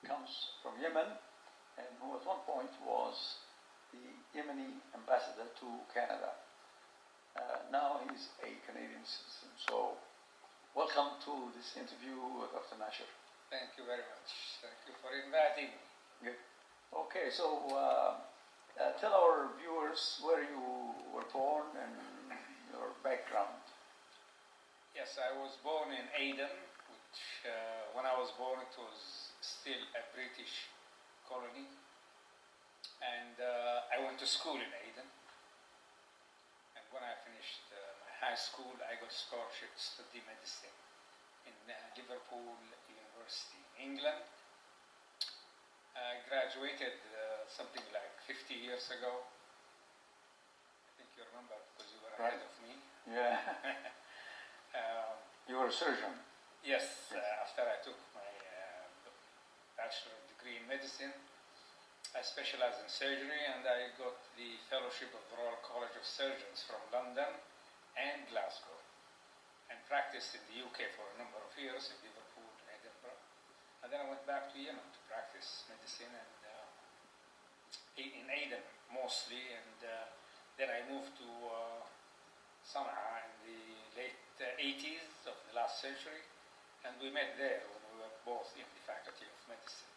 comes from Yemen, and who at one point was the Yemeni ambassador to Canada. Now he's a Canadian citizen. So welcome to this interview, Dr. Nasher. Thank you very much. Thank you for inviting me. Good. Okay, so tell our viewers where you were born and your background. Yes, I was born in Aden, which when I was born it was still a British colony. And I went to school in Aden. And when I finished my high school, I got scholarship to study medicine in Liverpool University, England. I graduated something like 50 years ago. I think you remember because you were ahead of me. Yeah. You were a surgeon. Yes, after I took my bachelor degree in medicine, I specialized in surgery and I got the fellowship of the Royal College of Surgeons from London and Glasgow, and practiced in the UK for a number of years in Liverpool and Edinburgh. And then I went back to Yemen to practice medicine and in Aden mostly, and then I moved to Sana'a in the late 80s of the last century, and we met there when we were both in the Faculty of Medicine.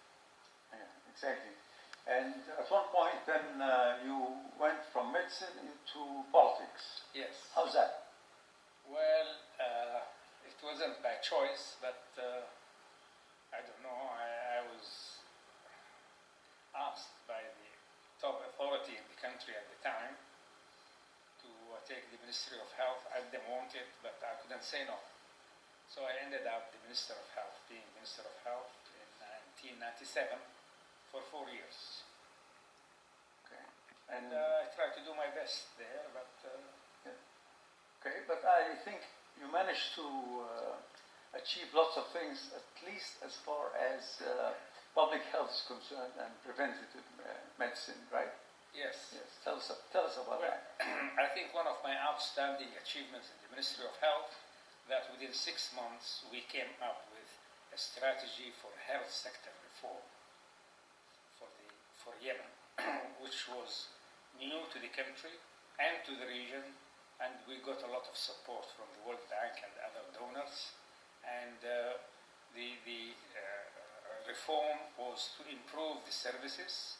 Yeah, exactly. And at one point then you went from medicine into politics. Yes. How's that? Well, it wasn't by choice, but I don't know, I was asked by the top authority in the country at the time to take the Ministry of Health. I didn't want it, but I couldn't say no. So I ended up the Minister of Health, being Minister of Health in 1997 for 4 years. Okay. And I tried to do my best there, but... Okay, but I think you managed to achieve lots of things, at least as far as public health is concerned and preventative medicine, right? Yes. Yes. Tell us about that. I think one of my outstanding achievements in the Ministry of Health, that within 6 months we came up with a strategy for health sector reform for Yemen, which was new to the country and to the region, and we got a lot of support from the World Bank and other donors. And the reform was to improve the services,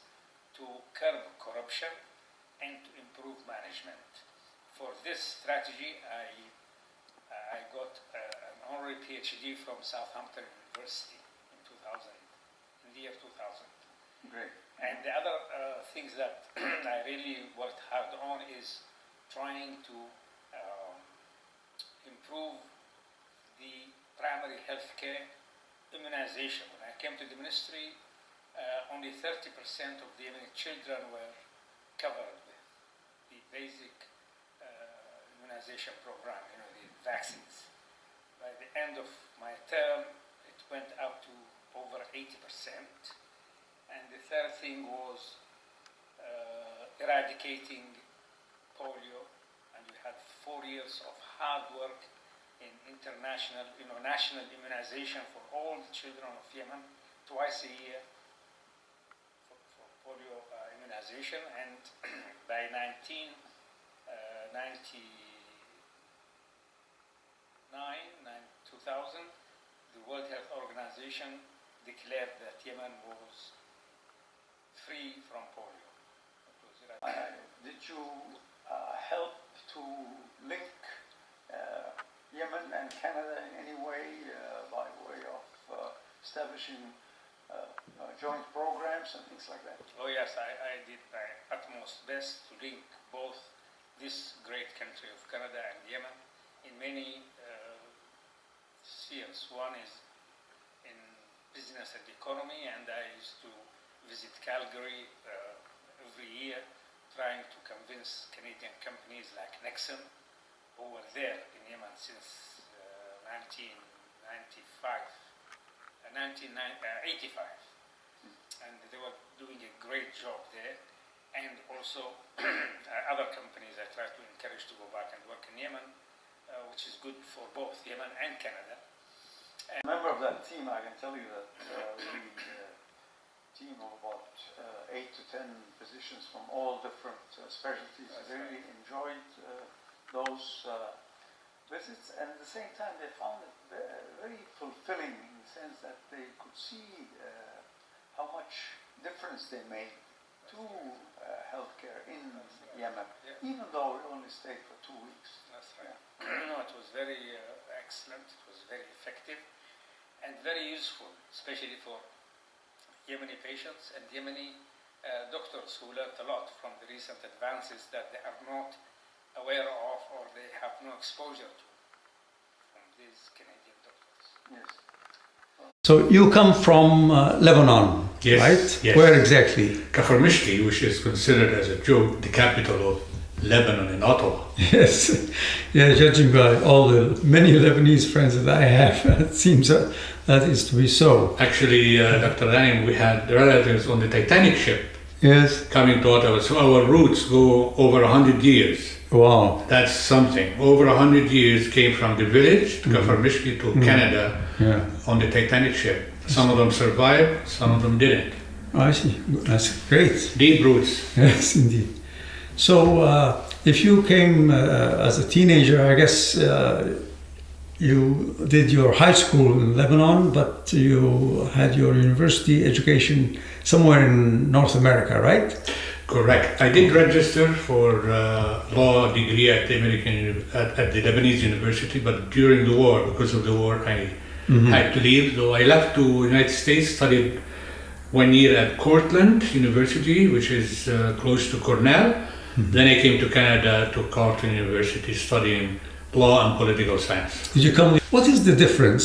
to curb corruption, and to improve management. For this strategy, I got an honorary PhD from Southampton University in the year 2000. Great. And the other things that I really worked hard on is trying to improve the primary health care immunization. When I came to the ministry, only 30% of the Yemeni children were covered with the basic immunization program, the vaccines. By the end of my term, it went up to over 80%. And the third thing was eradicating polio, and we had 4 years of hard work in international, national immunization for all the children of Yemen, twice a year for polio immunization. And by 2000, the World Health Organization declared that Yemen was free from polio. Did you help to link Yemen and Canada in any way by way of establishing joint programs and things like that? Oh yes, I did my utmost best to link both this great country of Canada and Yemen in many spheres. One is in business and economy, and I used to visit Calgary every year, trying to convince Canadian companies like Nexen, who were there in Yemen since 1985, and they were doing a great job there. And also other companies I try to encourage to go back and work in Yemen, which is good for both Yemen and Canada. Member of that team, I can tell you that we team of about 8 to 10 physicians from all different specialties. That's Really enjoyed those visits, and at the same time they found it very fulfilling in the sense that they could see how much difference they made to healthcare in Yemen, Yeah. even though we only stayed for 2 weeks. That's right. No, it was very excellent. It was very effective and very useful, especially for Yemeni patients and Yemeni doctors who learned a lot from the recent advances that they are not aware of or they have no exposure to from these Canadian doctors. Yes. So you come from Lebanon, Yes, right? yes. Where exactly? Kafr Mishki, which is considered as a joke the capital of Lebanon in Ottawa. Yes, yeah. Judging by all the many Lebanese friends that I have, it seems that is to be so. Actually, Dr. Naim, we had relatives on the Titanic ship Yes. coming to Ottawa, so our roots go over 100 years. Wow. That's something. Over 100 years came from the village to Kafr Mishki to Canada Yeah. on the Titanic ship. Some of them survived, some of them didn't. I see. That's great. Deep roots. Yes, indeed. So, if you came as a teenager, I guess you did your high school in Lebanon, but you had your university education somewhere in North America, right? Correct. I did register for law degree at the at the Lebanese University, but during the war, because of the war, I had to leave. So I left to United States, studied 1 year at Cortland University, which is close to Cornell. Then I came to Canada to Carleton University, studying law and political science. Did you come? What is the difference?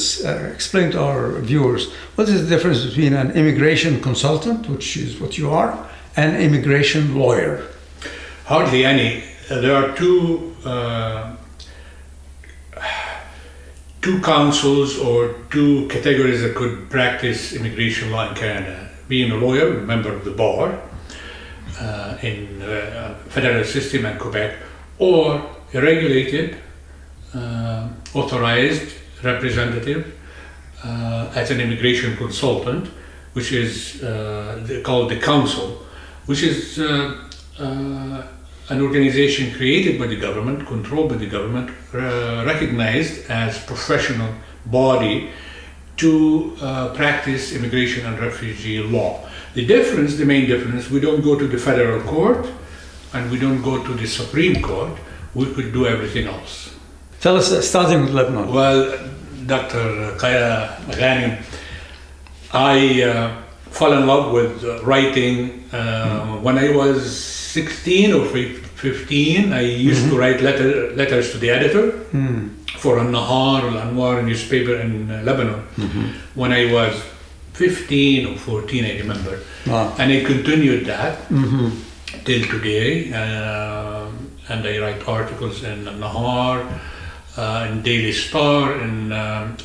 Explain to our viewers. What is the difference between an immigration consultant, which is what you are, and immigration lawyer? Hardly any. There are two councils or two categories that could practice immigration law in Canada. Being a lawyer, a member of the bar in federal system in Quebec, or a regulated, authorized representative as an immigration consultant, which is called the council, which is an organization created by the government, controlled by the government, recognized as professional body to practice immigration and refugee law. The main difference, we don't go to the federal court and we don't go to the Supreme Court. We could do everything else. Tell us, starting with Lebanon. Well, Dr. Kaya Maghanim, I fell in love with writing when I was 16 or 15. I used to write letters to the editor for Al-Nahar, Al-Anwar newspaper in Lebanon. When I was 15 or 14, I remember. Wow. And I continued that till today. And I write articles in Al-Nahar, in Daily Star, in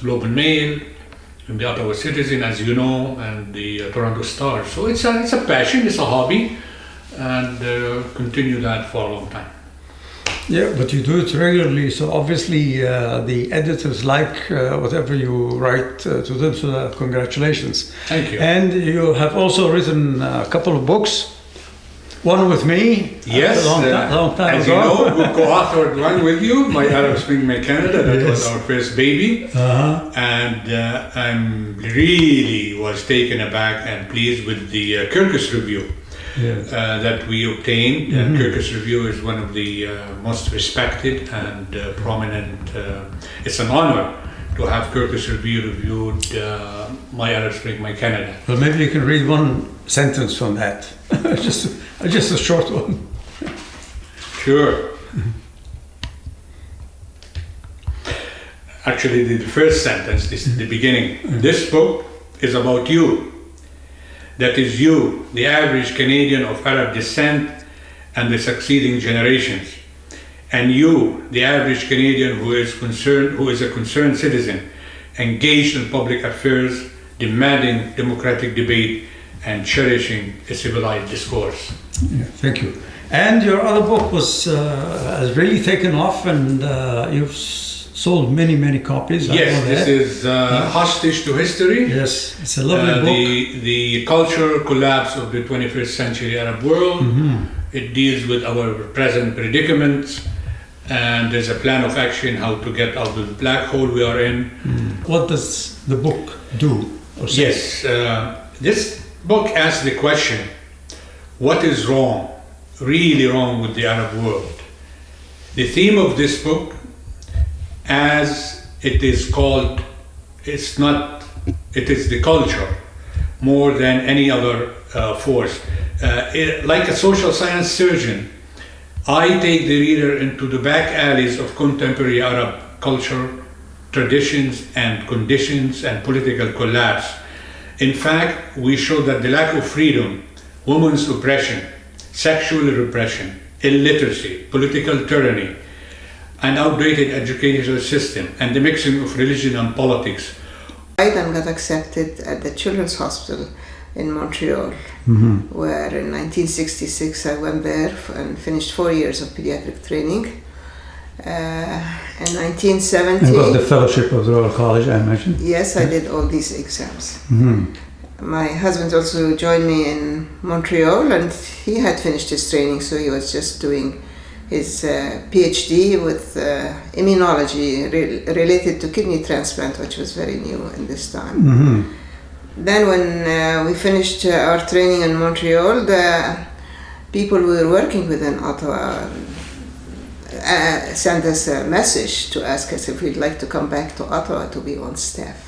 Globe and Mail, in the Ottawa Citizen, as you know, and the Toronto Star. So it's a passion, it's a hobby, and continue that for a long time. Yeah, but you do it regularly, so obviously the editors like whatever you write to them, so congratulations. Thank you. And you have also written a couple of books, one with me, Yes, a long time as ago. you know, we co-authored one with you, My Arab Spring, My Canada. That was our first baby. And I'm really was taken aback and pleased with the Kirkus Review. Yes. That we obtained. Kirkus Review is one of the most respected and prominent. It's an honor to have Kirkus Review reviewed My Arab Spring, My Canada. Well, maybe you can read one sentence from that, just a short one. Sure. Actually, the first sentence, this is the beginning. This book is about you. That is you, the average Canadian of Arab descent and the succeeding generations. And you, the average Canadian who is a concerned citizen, engaged in public affairs, demanding democratic debate and cherishing a civilized discourse. Yeah, thank you. And your other book has really taken off, and you've sold many, many copies. I Yes, know this that. is Hostage to History. Yes, it's a lovely book. The culture collapse of the 21st century Arab world. It deals with our present predicament, and there's a plan of action how to get out of the black hole we are in. What does the book do? Or say? Yes, this book asks the question, what is wrong, really wrong with the Arab world? The theme of this book, as it is called, it is the culture more than any other force. Like a social science surgeon, I take the reader into the back alleys of contemporary Arab culture, traditions and conditions and political collapse. In fact, we show that the lack of freedom, women's oppression, sexual repression, illiteracy, political tyranny, an outdated educational system, and the mixing of religion and politics. I then got accepted at the Children's Hospital in Montreal, where in 1966 I went there and finished 4 years of pediatric training. In 1970, And got the fellowship of the Royal College, I imagine. yes, I did all these exams. My husband also joined me in Montreal, and he had finished his training, so he was just doing his PhD with immunology related to kidney transplant, which was very new in this time. Then when we finished our training in Montreal, the people we were working with in Ottawa sent us a message to ask us if we'd like to come back to Ottawa to be on staff.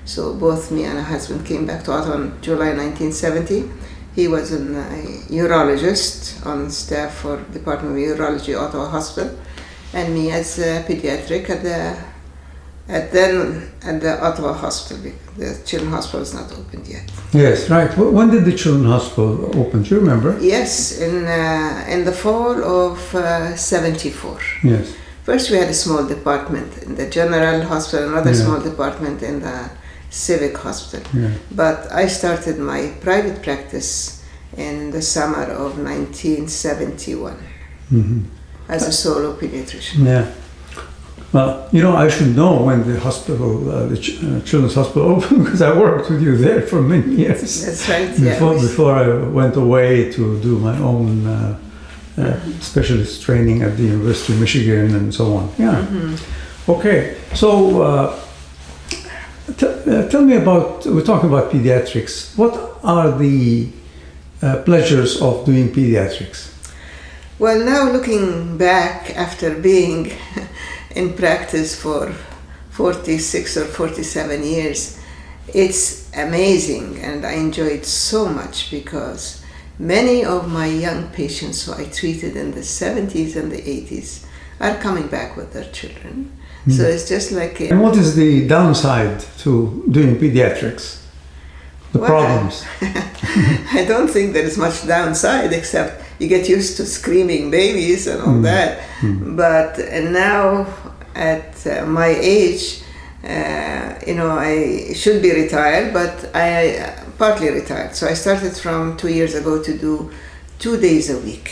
So both me and my husband came back to Ottawa in July 1970. He was a urologist on staff for Department of Urology, Ottawa Hospital, and me as a pediatric at the Ottawa Hospital. The Children's Hospital is not opened yet. Yes, right. When did the Children's Hospital open? Do you remember? Yes, in the fall of 74. Yes. First we had a small department in the General Hospital, another Yeah. small department in the Civic Hospital. Yeah. But I started my private practice in the summer of 1971 as a solo pediatrician. Yeah. Well, you know, I should know when the hospital, Children's Hospital opened, because I worked with you there for many years. That's right, yeah. Before I went away to do my own specialist training at the University of Michigan and so on. Yeah. Okay. So tell me about, we're talking about pediatrics. What are the pleasures of doing pediatrics? Well, now looking back after being in practice for 46 or 47 years, it's amazing, and I enjoy it so much because many of my young patients who I treated in the 70s and the 80s are coming back with their children. So it's just like And what is the downside to doing pediatrics? The Well, problems? I don't think there is much downside except you get used to screaming babies and all that. But now at my age, you know, I should be retired, but I partly retired. So I started from 2 years ago to do 2 days a week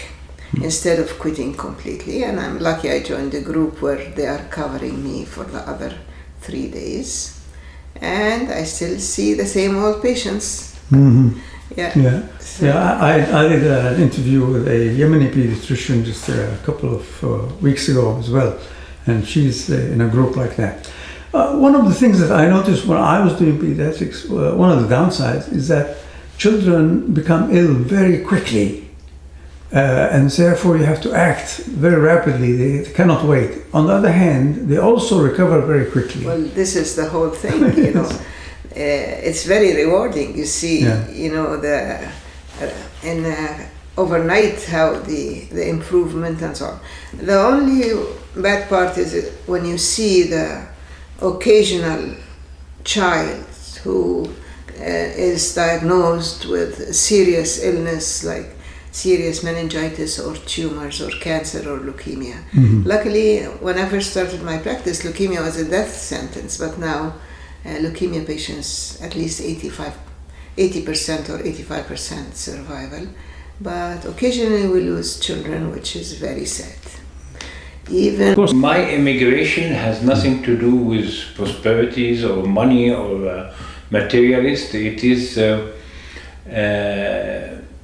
instead of quitting completely. And I'm lucky I joined a group where they are covering me for the other 3 days. And I still see the same old patients. Yeah. Yeah. So- Yeah, I did an interview with a Yemeni pediatrician just a couple of weeks ago as well, and she's in a group like that. One of the things that I noticed when I was doing pediatrics, one of the downsides is that children become ill very quickly, and therefore you have to act very rapidly. They cannot wait. On the other hand, they also recover very quickly. Well, this is the whole thing, you know. It's very rewarding. You see, Yeah. you know, overnight how the improvement and so on. The only bad part is when you see the occasional child who is diagnosed with serious illness like serious meningitis or tumors or cancer or leukemia. Luckily, when I first started my practice, leukemia was a death sentence, but now leukemia patients at least 80% or 85% survival. But occasionally we lose children, which is very sad. even Of course. My immigration has nothing to do with prosperities or money or materialist. It is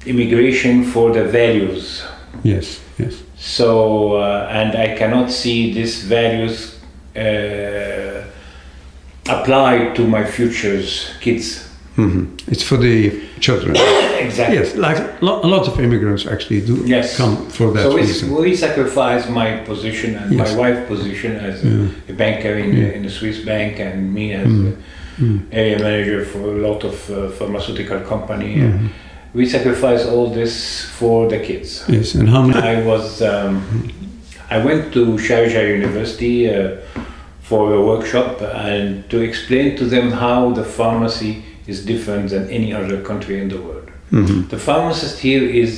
immigration for the values. Yes, yes. So, and I cannot see these values applied to my future's kids. It's for the children. Exactly. Yes, like a lot of immigrants actually do Yes. come for that So reason. we sacrifice my position and Yes. my wife's position as a banker in a Swiss bank, and me as area manager for a lot of pharmaceutical company. We sacrifice all this for the kids. Yes, and how many? I went to Sharjah University for a workshop and to explain to them how the pharmacy is different than any other country in the world. The pharmacist here is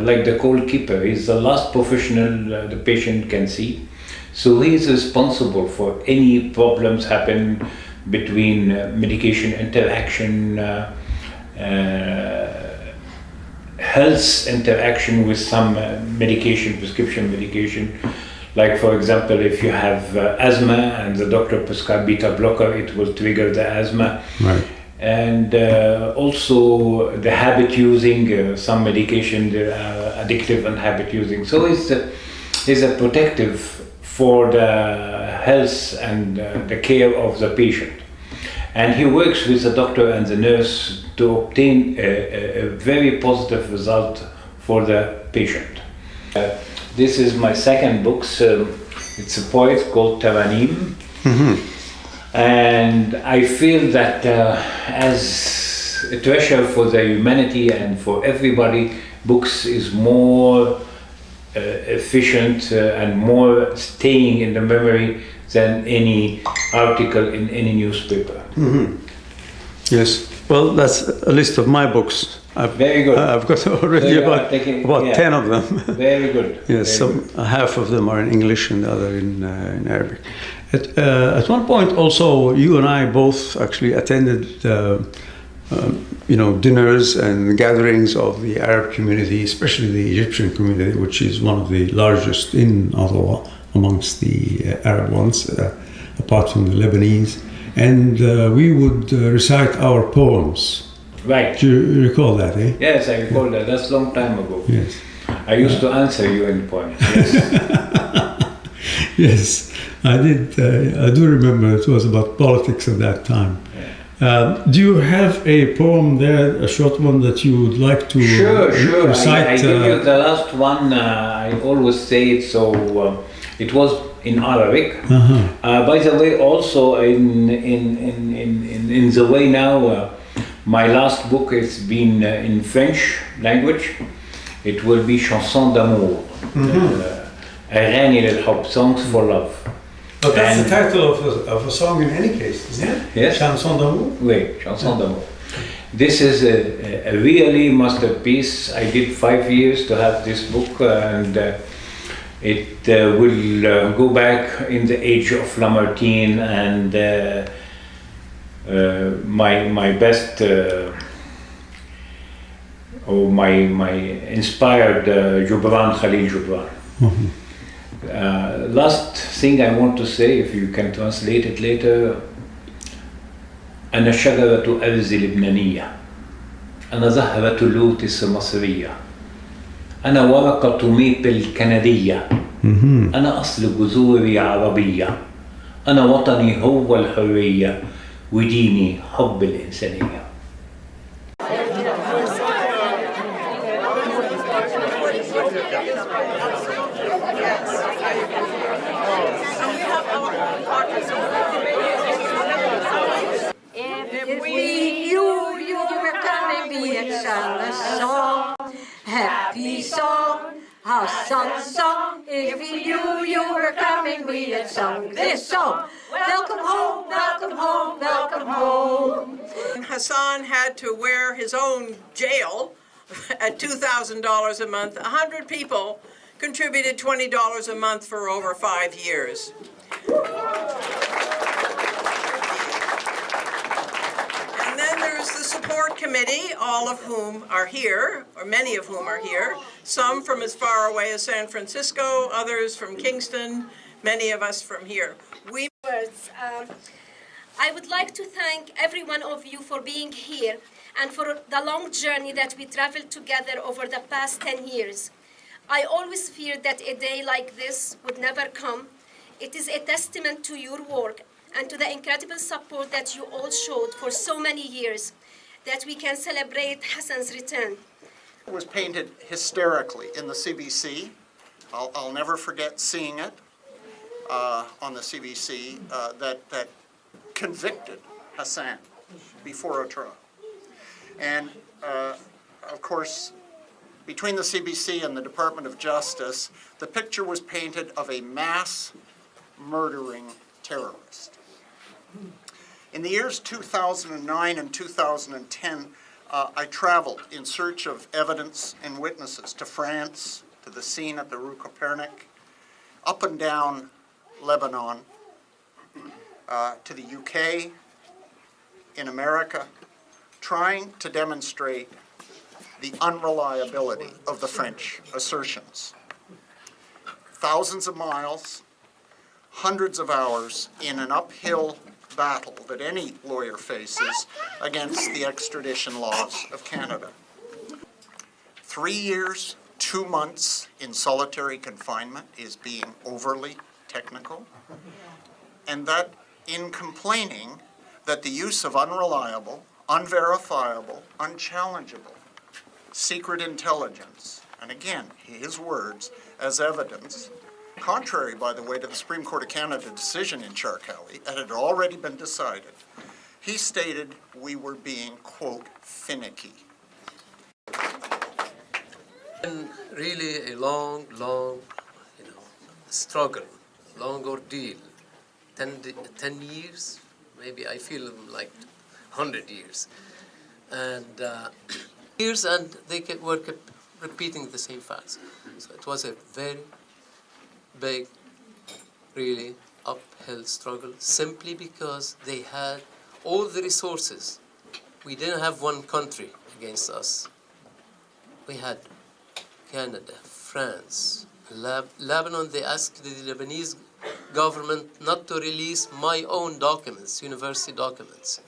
like the cold keeper. He's the last professional the patient can see. So he is responsible for any problems happen between medication interaction, health interaction with some medication, prescription medication. Like for example, if you have asthma and the doctor prescribes beta blocker, it will trigger the asthma. Right. And also the habit using some medication, they are addictive and habit using. So it's a protective for the health and the care of the patient. And he works with the doctor and the nurse to obtain a very positive result for the patient. This is my second book. It's a poet called Taranim. And I feel that as a treasure for the humanity and for everybody, books is more efficient and more staying in the memory than any article in any newspaper. Yes. Well, that's a list of my books. Very good. I've got already So you are about taking- 10 of them. Very good. Yes, Very some, half of them are in English and the other in Arabic. At one point, also, you and I both actually attended, dinners and gatherings of the Arab community, especially the Egyptian community, which is one of the largest in Ottawa amongst the Arab ones, apart from the Lebanese. And we would recite our poems. Right. Do you recall that, eh? Yes, I recall that. That's a long time ago. Yes. I used to answer you in poems. Yes. Yes, I did. I do remember it was about politics at that time. Do you have a poem there, a short one that you would like to Sure. recite? I give you the last one. I always say it, so it was in Arabic. By the way, also in the way now, my last book has been in French language. It will be Chansons d'amour. أغاني للحب, songs for love. But that's And- the title of a song in any case, isn't it? Yes. Chanson d'amour. Oui, Chansons d'amour. This is a really masterpiece. I did 5 years to have this book, and it will go back in the age of Lamartine and my best or my inspired Gibran, Khalil Gibran. Last thing I want to say, if you can translate it later, أنا شجرة أرز لبنانية، أنا زهرة لوتس مصرية، أنا ورقة ميبل كندية، أنا أصل جذوري عربية، أنا وطني هو الحرية، وديني حب الإنسانية. If we knew you were coming, we had sung a song, happy song, our song. If we knew you were coming, we had sung this song. Welcome home, welcome home, welcome home. Hassan had to wear his own jail at $2,000 a month. 100 people contributed $20 a month for over 5 years. And then there's the support support committee, all of whom are here, or many of whom are here, some from as far away as San Francisco, others from Kingston, many of us from here. We Words. I would like to thank every one of you for being here and for the long journey that we traveled together over the past 10 years. I always feared that a day like this would never come. It is a testament to your work and to the incredible support that you all showed for so many years that we can celebrate Hassan's return. It was painted hysterically in the CBC. I'll never forget seeing it on the CBC that convicted Hassan before a trial. And of course, between the CBC and the Department of Justice, the picture was painted of a mass murdering terrorist. In the years 2009 and 2010, I traveled in search of evidence and witnesses to France, to the scene at the Rue Copernic, up and down Lebanon, to the UK, in America, trying to demonstrate the unreliability of the French assertions. Thousands of miles, hundreds of hours in an uphill battle that any lawyer faces against the extradition laws of Canada. 3 years, 2 months in solitary confinement is being overly technical, and that in complaining that the use of unreliable, unverifiable, unchallengeable secret intelligence, and again, his words, as evidence, contrary, by the way, to the Supreme Court of Canada decision in Charkaoui, it had already been decided. He stated we were being, quote, finicky. And really a long, struggle, long ordeal. 10 years, maybe I feel like 100 years. And years, and they kept repeating the same facts. So it was a very big, really uphill struggle, simply because they had all the resources. We didn't have one country against us. We had Canada, France, Lebanon. They asked the Lebanese government not to release my own documents, university documents.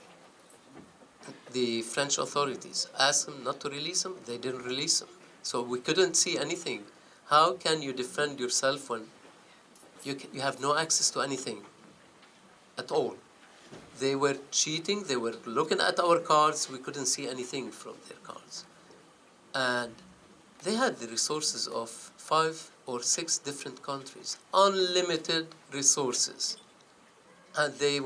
The French authorities asked them not to release them. They didn't release them. So we couldn't see anything. How can you defend yourself when you have no access to anything at all? They were cheating. They were looking at our cards. We couldn't see anything from their cards. And they had the resources of 5 or 6 different countries, unlimited resources. And they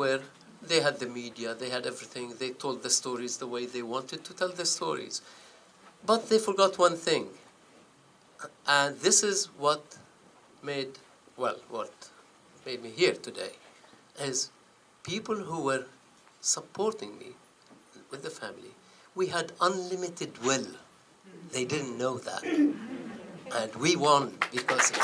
had the media, they had everything. They told the stories the way they wanted to tell the stories. But they forgot one thing. And this is what made me here today, is people who were supporting me with the family. We had unlimited will. They didn't know that. And we won because of it.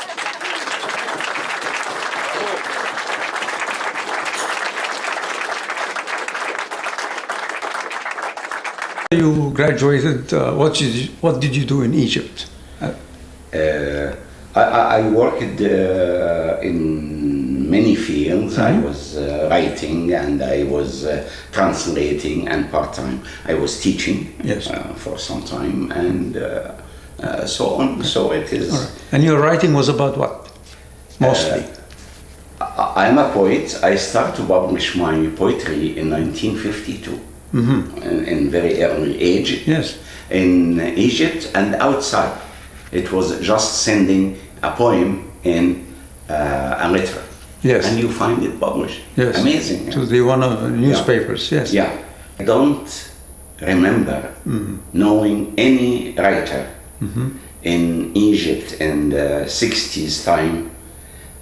You graduated, what did you do in Egypt? I worked in many fields. I was writing and I was translating, and part-time I was teaching for some time, and so on. So it is. Right. And your writing was about what? Mostly? I'm a poet. I started to publish my poetry in 1952, in very early age, in Egypt and outside. It was just sending a poem in a letter. Yes. And you find it published. Yes. Amazing. To the one of the newspapers, yes. Yeah. I don't remember knowing any writer in Egypt in the 60s time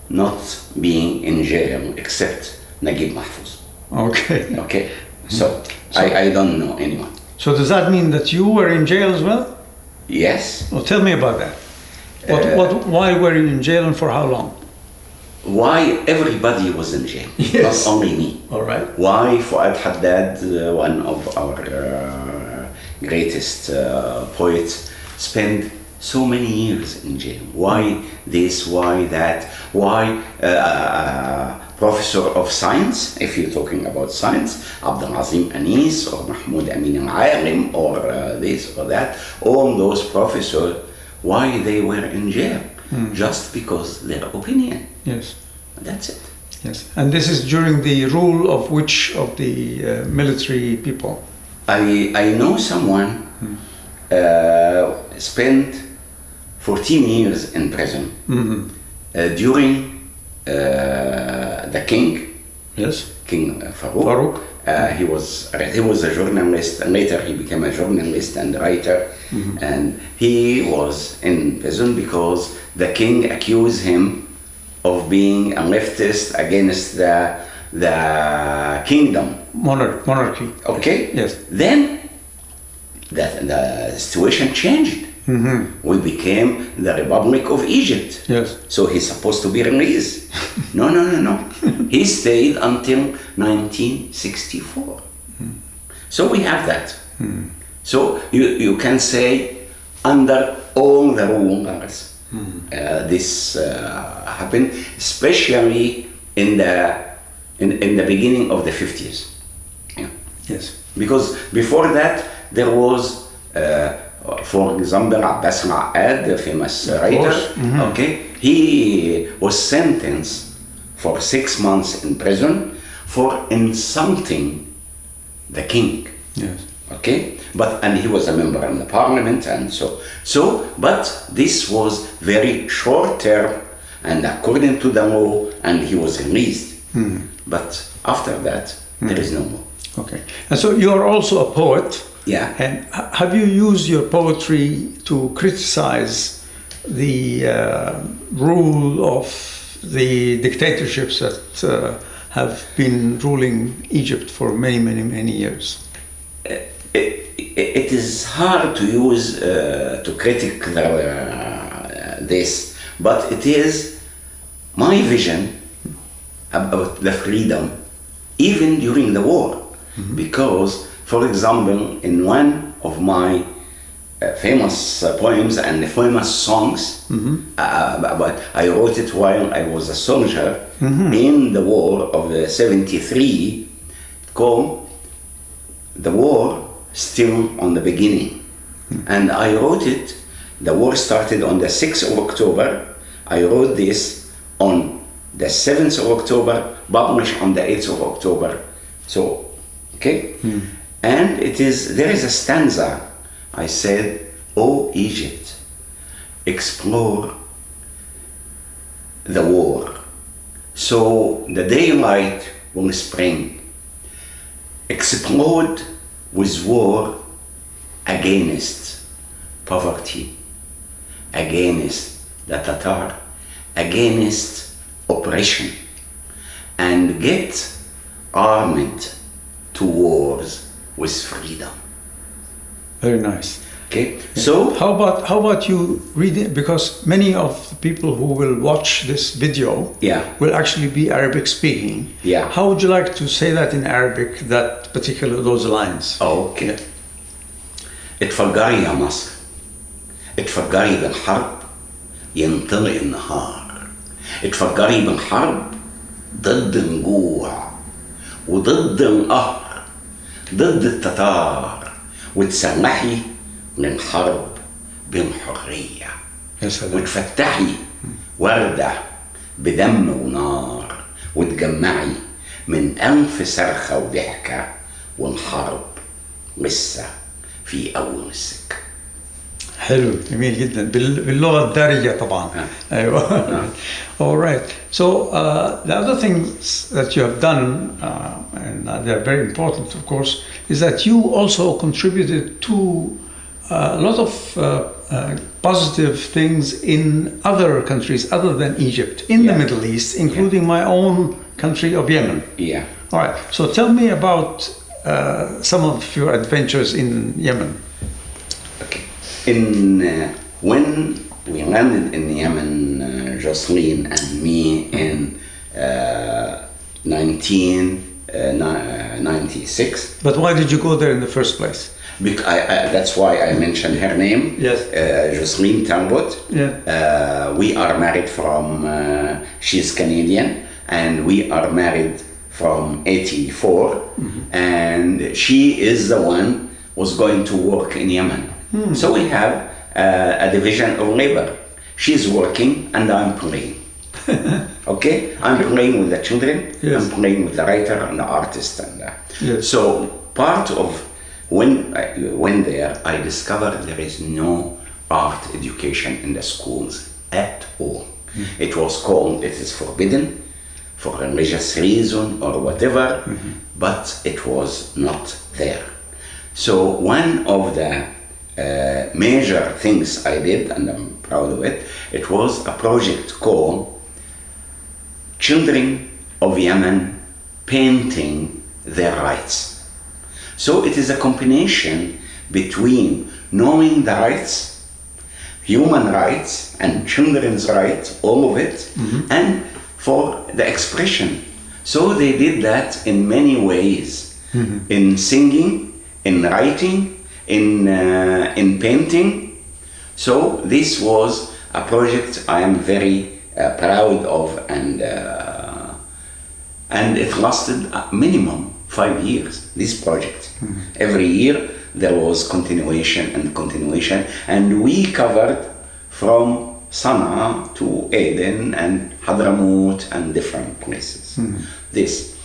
not being in jail except Naguib Mahfouz. Okay. Okay. So I don't know anyone. So does that mean that you were in jail as well? Yes. Well, tell me about that. Why were you in jail and for how long? Why everybody was in jail, not only me. All right. Why Fuad Haddad, one of our greatest poets, spent so many years in jail. Why this, why that, why professor of science, if you're talking about science, Abdelazim Anis or Mahmoud Amin al-Alim or this or that, all those professors, why they were in jail? Just because their opinion. Yes. That's it. Yes. And this is during the rule of which of the military people? I know someone spent 14 years in prison during the king. Yes. King Farouk. He was a journalist, and later he became a journalist and writer. And he was in prison because the king accused him of being a leftist against the kingdom. Monarchy. Okay? Yes. Then the situation changed. We became the Republic of Egypt. Yes. So he's supposed to be released. No. He stayed until 1964. So we have that. So you can say under all the rulers this happened, especially in the beginning of the 50s. Yeah. Yes. Because before that there was for example, Abbas Ma'ad, the famous writer, okay, he was sentenced for 6 months in prison for insulting the king. Yes. Okay, and he was a member in the parliament, and but this was very short term, and according to the law, and he was released. But after that, there is no more. Okay, and so you are also a poet. Yeah. And have you used your poetry to criticize the rule of the dictatorships that have been ruling Egypt for many years? It is hard to use to critic this, but it is my vision about the freedom, even during the war, because. For example, in one of my famous poems and famous songs, but I wrote it while I was a soldier in the war of the 73, called "The War Still on the Beginning." And I wrote it, the war started on the 6th of October. I wrote this on the 7th of October, published on the 8th of October. So, okay? And there is a stanza. I said, "O Egypt, explore the war, so the daylight will spring. Explode with war against poverty, against the Tatar, against oppression, and get armed to wars with freedom." Very nice. Okay, so how about you read it, because many of the people who will watch this video will actually be Arabic speaking. Yeah. How would you like to say that in Arabic, those lines? Okay. اتفجري يا مصر، اتفجري بالحرب ينطلق النهار، اتفجري بالحرب ضد الجوع وضد القهر ضد التتار، وتسمحي للحرب بالحرية، وتفتحي وردة بدم ونار، وتجمعي من أنف صرخة وضحكة، والحرب لسه في أول السكة. حلو، جميل جدا، باللغة الدارجة طبعا. أيوة. All right. So the other things that you have done, and they're very important, of course, is that you also contributed to a lot of positive things in other countries other than Egypt, in the Middle East, including my own country of Yemen. Yeah. All right. So tell me about some of your adventures in Yemen. Okay. When we landed in Yemen, Jocelyn and me, in 1996. But why did you go there in the first place? That's why I mentioned her name. Yes. Jocelyn Talbot. Yeah. We are married from, she's Canadian, and we are married from 84, and she is the one who's going to work in Yemen. So we have a division of labor. She's working and I'm playing. Okay, I'm playing with the children. Yes. I'm playing with the writer and the artist, and Yes. so part of when I went there, I discovered there is no art education in the schools at all. It was called, it is forbidden for religious reason or whatever, but it was not there. So one of the major things I did, and I'm proud of it, it was a project called Children of Yemen Painting Their Rights. So it is a combination between knowing the rights, human rights and children's rights, all of it, and for the expression. So they did that in many ways, in singing, in writing, in painting. So this was a project I am very proud of, and it lasted a minimum 5 years, this project. Every year there was continuation, and we covered from Sana'a to Aden and Hadramaut and different places. This.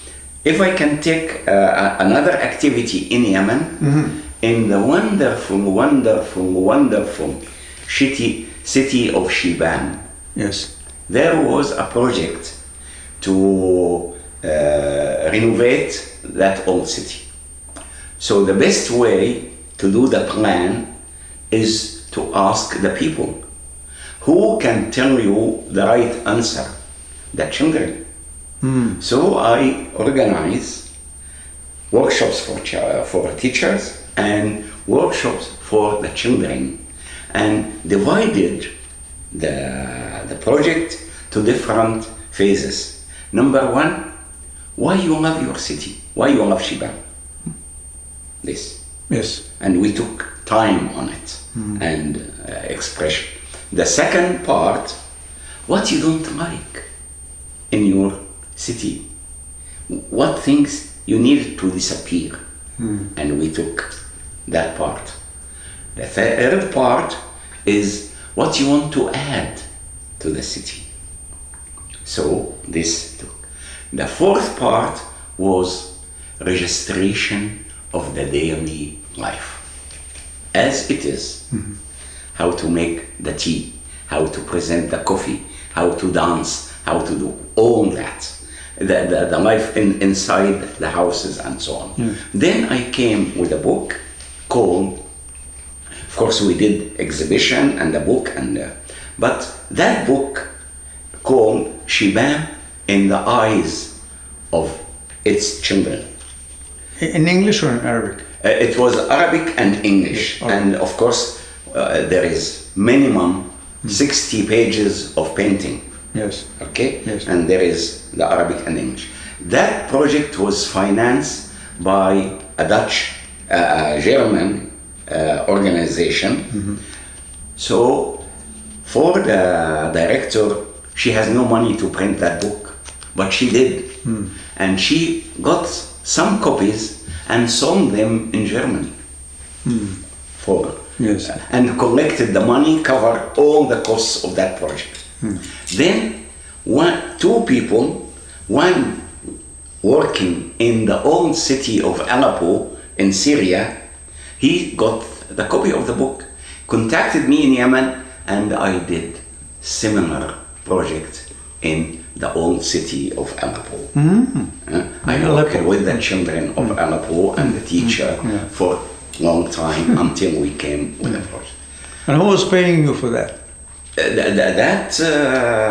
If I can take another activity in Yemen, in the wonderful city of Shibam. Yes. There was a project to renovate that old city. So the best way to do the plan is to ask the people. Who can tell you the right answer? The children. So I organize workshops for teachers and workshops for the children, and divided the project to different phases. Number one, why you love your city? Why you love Shibam? This. Yes. And we took time on it and expression. The second part, what you don't like in your city, what things you need to disappear, and we took that part. The third part is what you want to add to the city. So this took. The fourth part was registration of the daily life as it is. How to make the tea, how to present the coffee, how to dance, how to do all that. The life inside the houses and so on. Then I came with a book called, of course we did exhibition and a book, but that book called Shibam in the Eyes of Its Children. In English or in Arabic? It was Arabic and English, and of course there is minimum 60 pages of painting. Yes. Okay? Yes. And there is the Arabic and English. That project was financed by a Dutch, German organization. So for the director, she has no money to print that book, but she did. And she got some copies and sold them in Germany. Yes. And collected the money, covered all the costs of that project. Then two people, one working in the old city of Aleppo in Syria, he got the copy of the book, contacted me in Yemen, and I did similar project in the old city of Aleppo. I worked with the children of Aleppo and the teacher for a long time until we came with a project. And who was paying you for that? That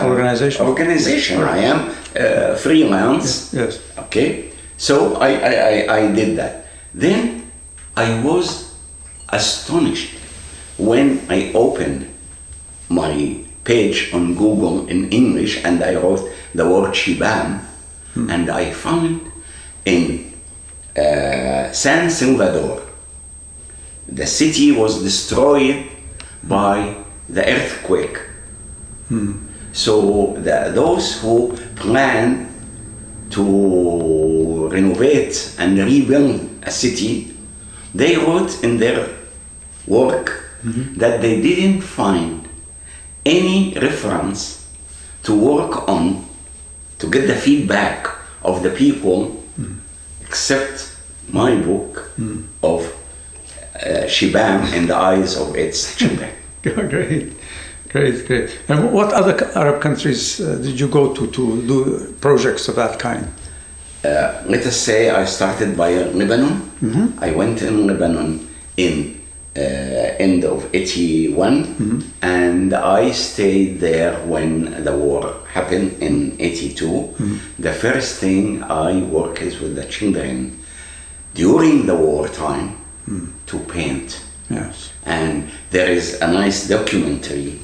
organization. I am freelance. Yes. Okay. So I did that. Then I was astonished when I opened my page on Google in English and I wrote the word Shibam, and I found in San Salvador the city was destroyed by the earthquake. So those who plan to renovate and rebuild a city, they wrote in their work that they didn't find any reference to work on to get the feedback of the people except my book of Shibam in the eyes of its children. Great. And what other Arab countries did you go to do projects of that kind? Let us say I started by Lebanon. I went in Lebanon in end of 81 and I stayed there when the war happened in 82. The first thing I worked is with the children during the war time to paint. Yes. And there is a nice documentary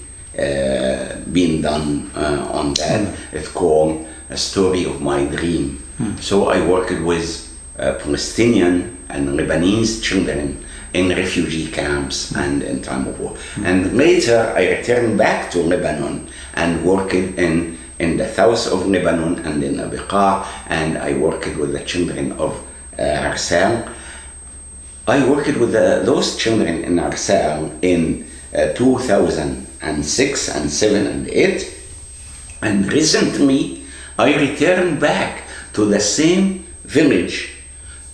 being done on that. It's called A Story of My Dream. So I worked with Palestinian and Lebanese children in refugee camps and in time of war. And later I returned back to Lebanon and worked in the south of Lebanon and in Abiqa, and I worked with the children of Arsal. I worked with those children in Arsal in 2006 and 7 and 8, and recently I returned back to the same village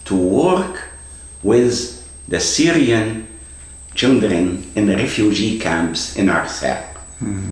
to work with the Syrian children in the refugee camps in Arsal.